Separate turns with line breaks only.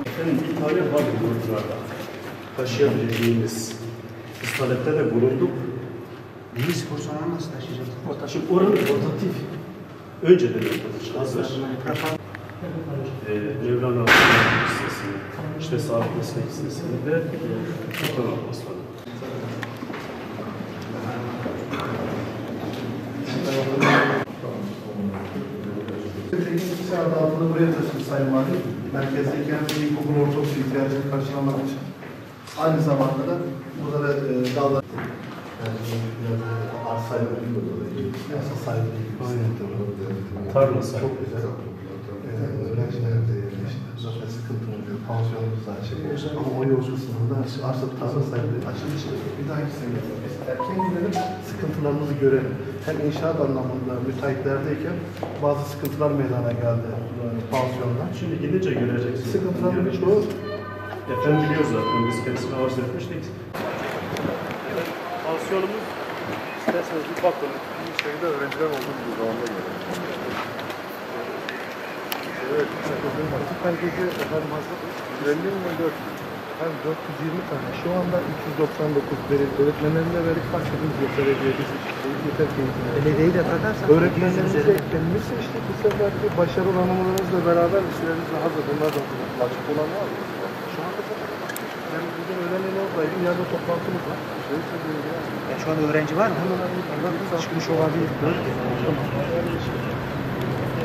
Efendim bir tane var yurtlarda taşıyabileceğimiz biz talepte de bulunduk.
Milli spor salonu nasıl taşıyacağız?
Şimdi oranın portatif önceden yapılmış hazır. Mevlana Lisesi'ni, işte Sağlık Meslek Lisesi'ni ve Sultan Abbas'ı.
Teknik sağda altında buraya taşıdı Sayın Valim. Merkezdeki hem ilkokul ortaokul ihtiyacını karşılamak için. Aynı zamanda da burada da dağlar... Arsayla yasa sahibi
Tarla sahibi.
Çok güzel. Öğrenciler de yerleşti. Zaten sıkıntı oluyor. Pansiyonumuz da açık. Ama o yol kısmında arsa tarla sahibi açılış. Bir dahaki sene biz erken gidelim, sıkıntılarımızı görelim. Hem inşaat anlamında müteahhitlerdeyken bazı sıkıntılar meydana geldi pansiyonda.
Şimdi gidince göreceksiniz.
Sıkıntıların çoğu
efendim biliyor zaten, biz kendisine arz etmiştik. Pansiyonumuz isterseniz bir bakın.
bir şeyde öğrenciler olduğu bir zamanda geliyor. Evet, takıldığım vakit merkezi efendim hazır. 150 hem 420 tane. Şu anda 399 öğretmenlerine verip başladığımız belediye biz yeter ki
Belediyeyi de takarsak
öğretmenlerimize eklenirse işte bu seferki başarı oranlarımızla beraber listelerimiz de hazır. Bunlar da açık olan var mı? Şu anda ben bugün öğlenleyin oradaydım. Yarın toplantımız var.
şu an öğrenci var mı? Çıkmış olabilir.